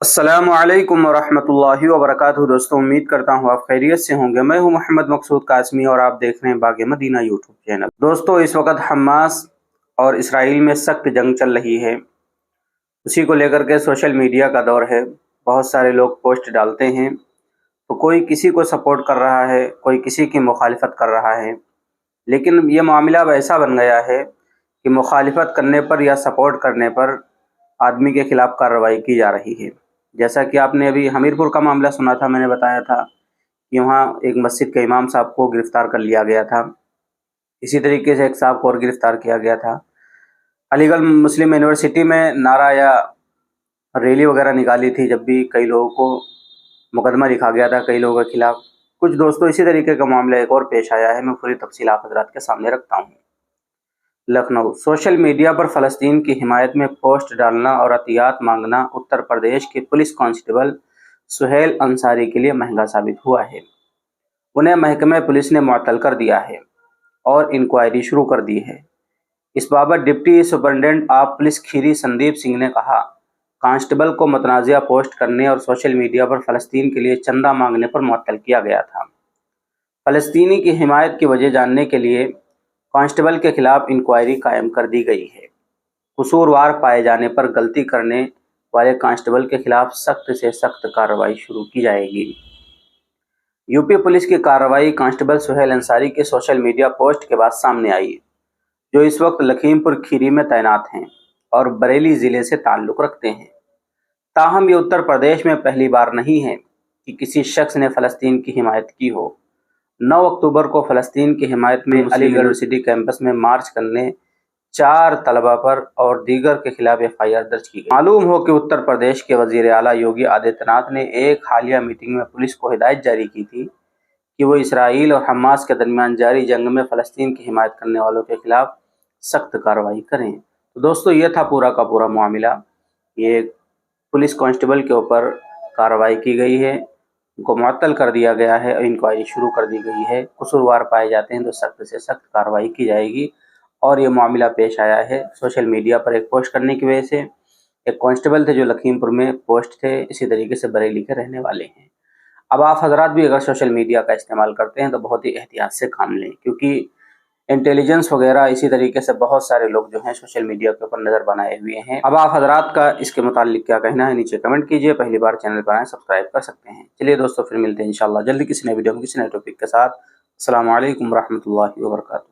अस्सलामु अलैकुम वरहमतुल्लाहि वबरकातुहू। दोस्तों, उम्मीद करता हूँ आप खैरियत से होंगे। मैं हूँ मोहम्मद मकसूद कासमी और आप देख रहे हैं बाग़ मदीना यूट्यूब चैनल। दोस्तों, इस वक्त हमास और इसराइल में सख्त जंग चल रही है। उसी को लेकर के सोशल मीडिया का दौर है। बहुत सारे लोग पोस्ट डालते हैं, तो कोई किसी को सपोर्ट कर रहा है, कोई किसी की मुखालिफत कर रहा है। लेकिन ये मामला अब ऐसा बन गया है कि मुखालिफत करने पर या सपोर्ट करने पर आदमी के ख़िलाफ़ कार्रवाई की जा रही है। जैसा कि आपने अभी हमीरपुर का मामला सुना था, मैंने बताया था कि वहाँ एक मस्जिद के इमाम साहब को गिरफ़्तार कर लिया गया था। इसी तरीके से एक साहब को और गिरफ़्तार किया गया था। अलीगढ़ मुस्लिम यूनिवर्सिटी में नारा या रैली वगैरह निकाली थी, जब भी कई लोगों को मुकदमा लिखा गया था कई लोगों के खिलाफ़। कुछ दोस्तों, इसी तरीके का मामला एक और पेश आया है। मैं पूरी तफसील आप हज़रात के सामने रखता हूँ। लखनऊ, सोशल मीडिया पर फ़लस्तीन की हिमायत में पोस्ट डालना और अतियात मांगना उत्तर प्रदेश के पुलिस कांस्टेबल सुहेल अंसारी के लिए महंगा साबित हुआ है। उन्हें महकमे पुलिस ने मुअत्तल कर दिया है और इंक्वायरी शुरू कर दी है। इस बाबत deputy superintendent of police Kheri Sandeep Singh ने कहा, कांस्टेबल को मुतनाज़िया पोस्ट करने और सोशल मीडिया पर फ़लस्तीन के लिए चंदा मांगने पर मुअत्तल किया गया था। फ़लस्तीनी की हिमायत की वजह जानने के लिए कांस्टेबल के खिलाफ इंक्वायरी कायम कर दी गई है। कसूरवार पाए जाने पर गलती करने वाले कांस्टेबल के खिलाफ सख्त से सख्त कार्रवाई शुरू की जाएगी। यूपी पुलिस की कार्रवाई कांस्टेबल सुहेल अंसारी के सोशल मीडिया पोस्ट के बाद सामने आई, जो इस वक्त लखीमपुर खीरी में तैनात हैं और बरेली ज़िले से ताल्लुक़ रखते हैं। ताहम ये उत्तर प्रदेश में पहली बार नहीं है कि किसी शख्स ने फ़लस्तीन की हिमायत की हो। 9 अक्टूबर को फ़लस्तीन की हिमायत में अलीगढ़ यूनिवर्सिटी कैंपस में मार्च करने 4 तलबा पर और दीगर के खिलाफ FIR दर्ज की गई। मालूम हो कि उत्तर प्रदेश के वज़ीर आला योगी आदित्यनाथ ने एक हालिया मीटिंग में पुलिस को हिदायत जारी की थी कि वो इसराइल और हमास के दरमियान जारी जंग में फ़लस्तीन की हिमायत करने वालों के खिलाफ सख्त कार्रवाई करें। तो दोस्तों, ये था पूरा का पूरा मामला। ये पुलिस कांस्टेबल के ऊपर कार्रवाई की गई है, उनको मुअत्तल कर दिया गया है और इंक्वायरी शुरू कर दी गई है। कसूरवार पाए जाते हैं तो सख्त से सख्त कार्रवाई की जाएगी। और ये मामला पेश आया है सोशल मीडिया पर एक पोस्ट करने की वजह से। एक कांस्टेबल थे जो लखीमपुर में पोस्ट थे, इसी तरीके से बरेली के रहने वाले हैं। अब आप हजरात भी अगर सोशल मीडिया का इस्तेमाल करते हैं तो बहुत ही एहतियात से काम लें, क्योंकि इंटेलिजेंस वगैरह इसी तरीके से बहुत सारे लोग जो हैं सोशल मीडिया के ऊपर नज़र बनाए हुए हैं। अब आप हजरात का इसके मुताल्लिक क्या कहना है, नीचे कमेंट कीजिए। पहली बार चैनल पर आए सब्सक्राइब कर सकते हैं। चलिए दोस्तों, फिर मिलते हैं इंशाल्लाह जल्दी किसी नए वीडियो में किसी नए टॉपिक के साथ। अस्सलामु अलैकुम रहमतुल्लाहि व बरकातुहू।